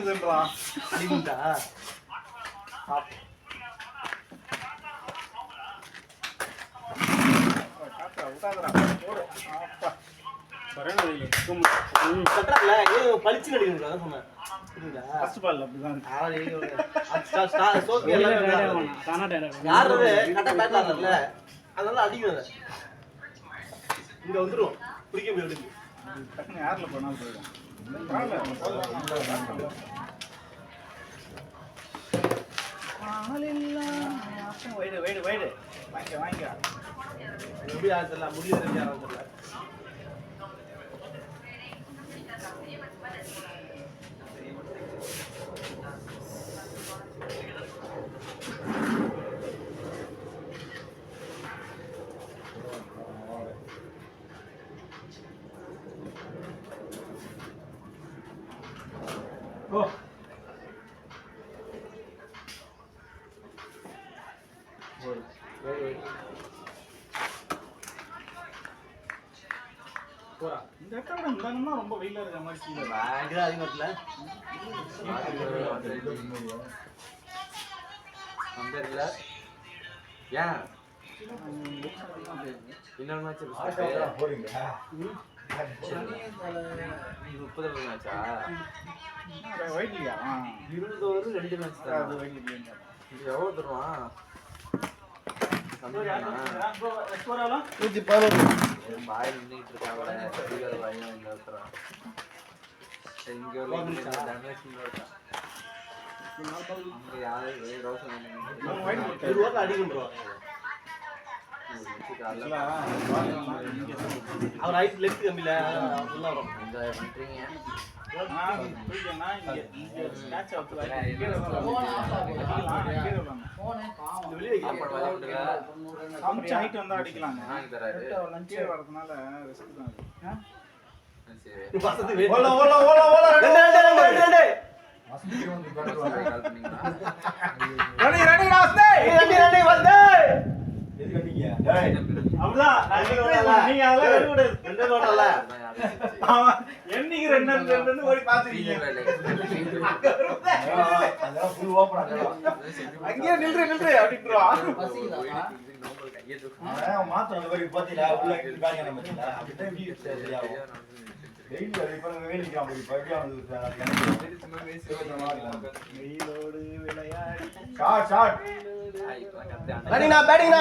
அடிக்குதுன்றான். அடிக்குதா? விட்டாதடா போடு. அப்பா கட்டுறாங்கல்ல ஏ பளிச்சு நடிக்கணும் அதான் சொன்னேன். புரியுதா? ஃபர்ஸ்ட் பால் அப்படிதான். யாரு கட்ட பேட் ஆடல அதனால அடிக்கணும். இங்க வந்துரும் பிடிக்க முடியாது. டக்குனு யார்ல போனாலும் போயிடும். வைடு வைடு வைடு வாங்க வாங்க. எப்படி ஆடுறல முடியல ரெண்டு ஆடுறல. ஓ போறா இந்த இடத்துல இந்தாங்கன்னா ரொம்ப வெயிலா இருக்க மாதிரி ஃபீல் ஆகுது. பயங்கர அதிகமாட்டல வந்தர்ல ஏன் இன்னொரு மேட்ச் போறீங்க 30 மேட்சா ஒயிட் இல்லையா? 20 ஓவர் 2 மேட்ச் தான். அது ஒயிட் இல்லையா? இது எவ்வளவு தருவான்? 111 பாய் நின்னுட்டு இருக்காவல ஸ்பீக்கர் வாயில இந்த ஒருத்தறான். இங்க ஒரு டேமேஜ் இல்ல. அங்க யாரே ரோஷன் ஒரு வாரம் அடிக்குறோம். அவர் ரைட் லெஃப்ட் கம்பில அதெல்லாம் வரும். என்ஜாய் பண்றீங்க. புரியலனா இங்க ஸ்கிராட்ச் அவுட் வெளிய வைக்க சம்ச் ஹைட் வந்தா அடிக்கலாங்க. நான் தராரு. லஞ்சே வரதுனால ரிஸ்க் தான் அது. சரி. பசத்து வெயிட் ஓல ஓல ஓல ஓல ரெண்டு வசந்தி வந்து கால் பண்ணீங்களா? ரெடி ரெடி ராஸ்தே ரெண்டு வந்து எது கட்டிங்க டேய் அவ்வளவுதான் நீங்க அதெல்லாம் ரெடி விடு ரெண்டு ஓடல ஆமா என்னைக்கு ரெண்டு ஓடி பாத்துறீங்க அதெல்லாம் ஃபுல் ஓபன் அங்கேயே நில்று அப்படின்றா மாத்த அந்த மாதிரி பாத்தீங்களா உள்ள காணியா நம்ம அப்படிதான் வீடியோ சரியா டெய்லி அது இப்ப வேலைக்கு அப்படி பையா வெயிலோடு விளையாடி ஷாட் பேட்டிங்னா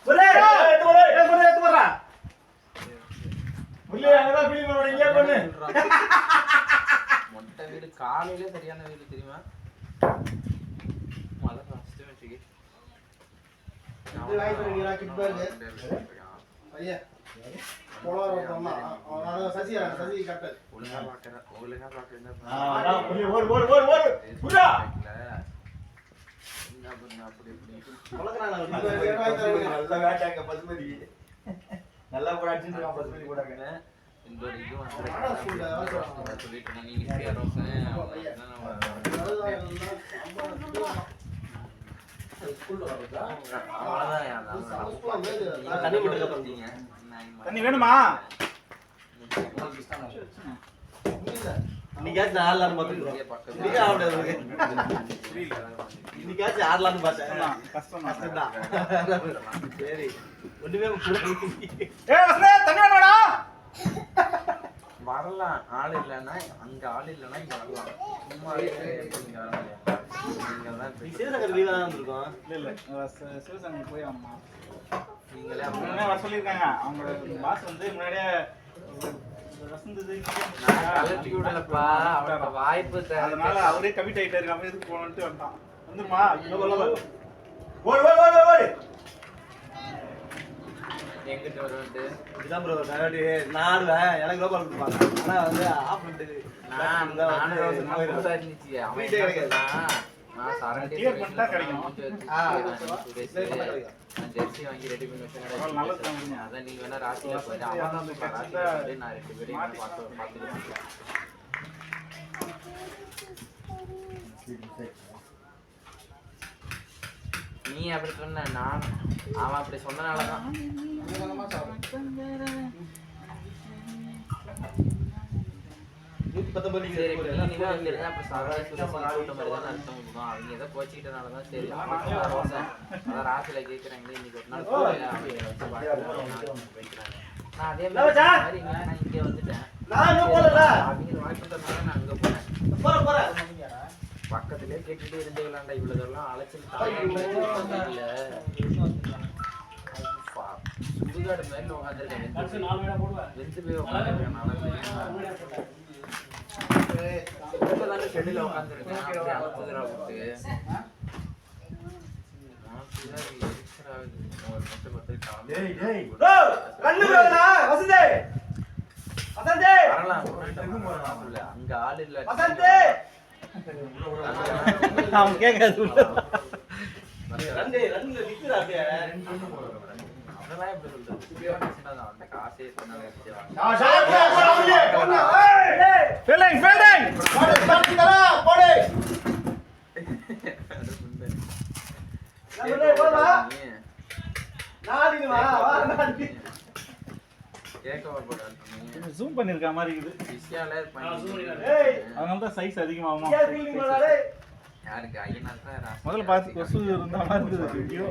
ஒரே எடுத்து போறா உள்ளே அங்கதான் ஃபீல் பண்ணோட இங்க பண்ணு மொட்டை வீடு காலையில சரியான வீடு தெரியுமா? மழை ஃபர்ஸ்ட் மேட்ச்க்கு இது வாங்கி நீங்க கிட் பாருங்க ஐயா போலார போறமா அவனால சசி கட்டல் ஒழுங்கா பாக்குறேன் ஓடு புரா என்ன பண்ண அப்படி வளக்குறாங்க நல்ல வேட்டாங்க பசுமதி நல்லா போட அடிச்சிருக்கான் பசுமதி போடாங்க இந்த ஒரு இது வந்து சொல்லிட்டு நீங்க கேரோஸ் ஸ்கூல்ல வரதா அவ்வளவுதான் தண்ணி மட்டும் கப்பறீங்க தண்ணி வேணுமா இன்னைக்காச்சும் ஆடலான்னு பாத்துக்கிறோம் இன்னைக்கு ஆடாது இன்னைக்காச்சும் ஆடலான்னு பார்த்தேன் கஷ்டம் தான் சரி ஒண்ணுமே வசனே தண்ணி வேணுமாடா வரலாம் ஆள் இல்லைன்னா அங்க ஆள் இல்லைன்னா இங்க வரலாம் சும்மா இங்க வரலாம் சிவசங்கர் லீவா தான் இருந்திருக்கோம் இல்ல சிவசங்கர் போய் ஆமா நீங்களே முன்னாடியே வர சொல்லியிருக்காங்க அவங்களோட பாஸ் வந்து முன்னாடியே வசந்தது கலட்டி விடலப்பா அவரோட வாய்ப்பு அதனால அவரே கமிட் ஆயிட்டாரு நம்ம எதுக்கு போகணும்னு வந்துட்டான் வந்துருமா ஓடு எங்கிட்ட வருவான்ட்டு இதுதான் ப்ரோ நான் ஆடுவேன் எனக்கு லோபால் கொடுப்பாங்க ஆனா வந்து ஆஃப் பண்ணிட்டு இருந்துச்சு அவன் நான் சரண்டே கிளியர் பண்ணிட்டா கிடைக்கும் ஜெர்சி வாங்கி ரெடி பண்ணி வச்சேன் நல்லது தான் அதான் நீங்க வேணா ராசியில போயிட்டு அவன் தான் ராசியில நான் 2 பேரையும் பார்த்துட்டு நீ அப்படி சொன்ன நான் அவன் அப்படி சொன்னனாலதான் 19 சரி டிகிரி நீங்க வந்துருங்க அப்புறம் சாதாரண கூட்ட மாதிரி தான் அர்த்தம் இருக்கும். அவங்க ஏதோ கோச்சிக்கிட்டனால தான் சரி ரோசை அதான் ராசியில கேட்குறாங்களே இன்னைக்கு ஒரு நாள் போகல அப்படிங்கிற வச்சு வைக்கிறாங்க. நான் அதே மாதிரி நான் இங்கே வந்துட்டேன். அவங்க வாய்ப்புன்றதுனால நான் அங்கே போனேன். பக்கத்துலேயே கேட்டுட்டு இருந்துக்கலாம்டா இவ்வளோ தூரம் அழைச்சிட்டு சுடுகாடு மாதிரி உட்காந்துருக்கேன். வெந்து போய் உட்காந்துருக்கேன். நான் செடியில் உட்காந்துருக்கேன். அப்படியே அழுத்துதுரா விட்டு அங்க ஆள் இல்ல. அவன் கேட்காது அதெல்லாம் எப்படி சொல்றது அந்த காசே சொன்னாங்க. ஜூம் பண்ணிருக்க மாதிரி இருக்குது. அதனால தான் சைஸ் அதிகமாகுமா? யாருக்கு ஐயனா முதல்ல பார்த்து கொசு இருந்தா மாதிரி இருக்குது வீடியோ.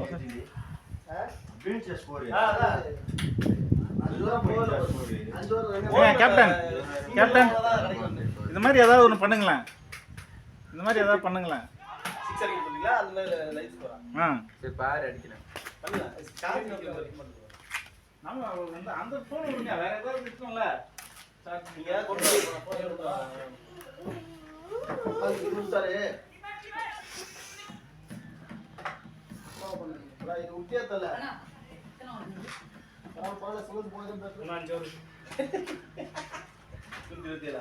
கேப்டன் கேப்டன் இந்த மாதிரி ஏதாவது ஒன்று பண்ணுங்களேன். இந்த மாதிரி ஏதாவது பண்ணுங்களேன். சரி பாரு அடிக்கிறேன். நம்ம வந்து அந்த போன் விடுங்க, வேற ஏதாவது இருக்கும்ல. நீங்க கொண்டு இது உத்தியத்தல பால சொல்லுது போகுது நான் ஜோர் குந்திரத்தில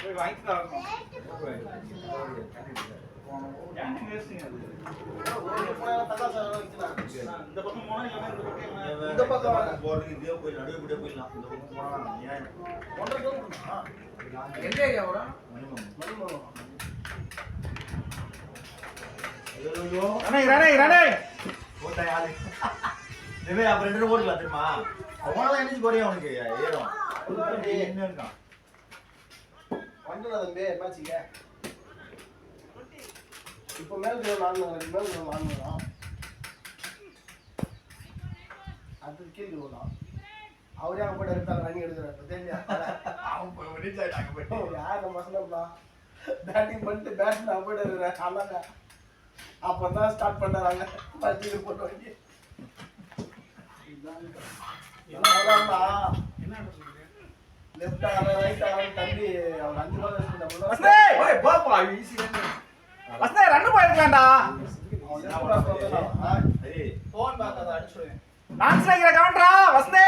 போய் வாங்கிட்டு வரணும். இந்த பக்கம் போனா இந்த பக்கம் போறதுக்கு இதே போய் நடுவே கூட போயிடலாம். இந்த பக்கம் போனா ஏன் 1.5 கிலோமீட்டர் எந்த ஏரியா வரும்? போட்டா யாரு இதே அப்ப 2 ஓடலாம் தெரியுமா? அவனால என்ன குறையும் அவனுக்கு ஏறும். என்ன இருக்கான் வந்தா தம்பி மாச்சிங்க இப்போ மேல் கிலோ 400 அது கீழ அவரே அங்க போய் எடுத்தாங்க ரன் எடுக்கறாரு தெரியா அவன் போய் ஒடிச்சாய் அங்க போய் யார் நம்ம மசலப்பா பேட்டிங் பண்ணிட்டு பேட் நான் போய் எடுக்கறேன் அண்ணா அப்பதான் ஸ்டார்ட் பண்ணாங்க பல்டி போட்டு வந்து என்ன லெஃப்ட் ஆர் ரைட் ஆர் தம்பி அவர் 5 பால் வெச்சிட்டாங்க வஸ்தே ஓய் பாப்பா ஈஸி வஸ்தே ரன் போயிருக்கான்டா. ஏய் போன் பார்க்காத அடிச்சுடுவேன் டான்ஸ் லைக்கிற கவுண்டரா வஸ்தே.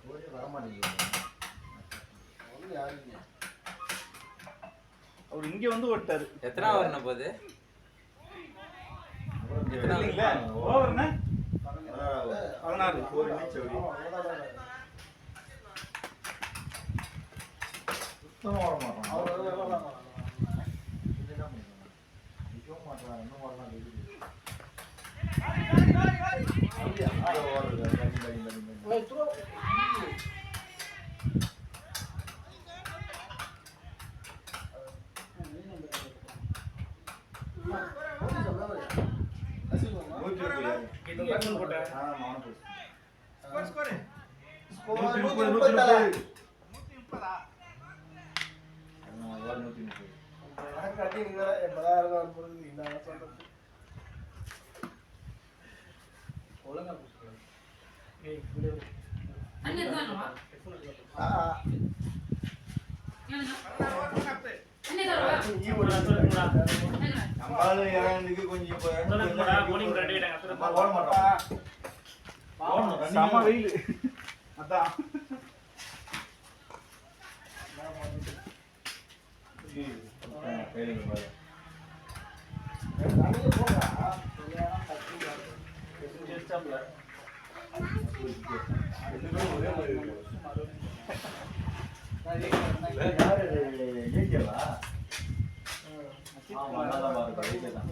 ஓடி வர மாட்டேங்குது. அவர் இங்க வந்து ஓட்டாரு. எத்தனை வரணும் போகுது? இல்ல ஓவர் என்ன 16 ஒரு நிமிஷம் சுத்தமா வர மாட்டான். அவர் நிக்க மாட்டான். இன்னும் வரலாம் நம்மளால இறங்குறதுக்கு கொஞ்சம் இப்போ நம்ம ஓட மாட்டோம். ஓடணும், செம running. வெயில் அதான் கையில பாரு. யாரு ஏஜேவா? ஆமா, அண்ணாதான் பாருங்க, ஏஜே தான்.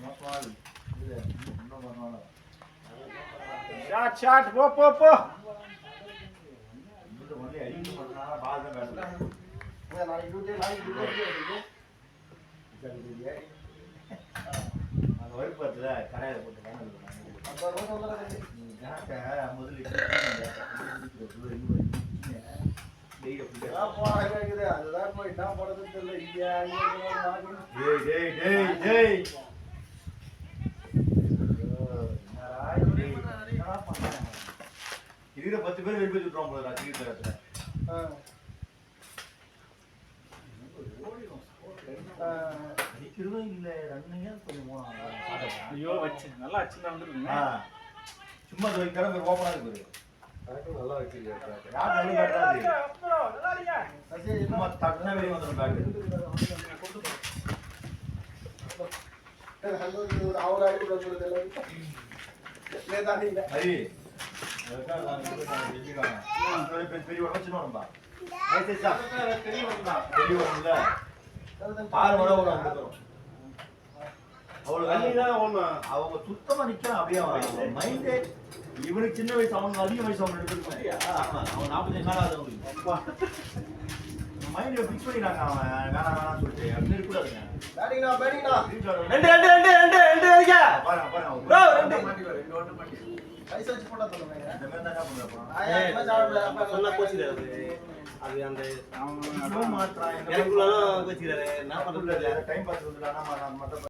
மோசமா இருக்கு. இது இன்னும் மோசமா இருக்கு. ஷாட் ஷாட் போ போ போ இந்த ஒன்லி அடிக்க மாட்டானா பால் தான் பேசல. அந்த ஒர்க் பத்துல கடையில போட்டு இருக்கிற 10 பேர் வெளியே விட்டுருவோம் போல ராத்திரி அடிக்கிறதும் இல்ல ரன்னிங்க கொஞ்சம் போனாங்க. ஐயோ வச்சு நல்லா அச்சுனா வந்துருங்க சும்மா கிளம்பி ஓப்பனா இருக்கு. நல்லா வச்சிருக்கேன். யார் நல்ல பேட்டராது சும்மா தட்டினா வெளியே வந்துடும் பேட்டு. அவர் ஆடி கூட சொல்லுது ஹரி பெரிய உடம்பு சின்ன உடம்பா பெரிய உடம்புல 6 மணி நேரம் வந்துடும். அவங்க சுத்தமா நிக்கலாம் அப்படியே மைண்டே. இவனுக்கு சின்ன வயசு, அவனுக்கு அதிக வயசு. அவங்க 2 பேருக்கு அவன் 45 நாள் ஆகுது. மைண்ட் பிக்ஸ் பண்ணிட்டாங்க. அவன் வேணாம் சொல்லிட்டு அப்படி இருக்கக்கூடாதுங்க. Time pass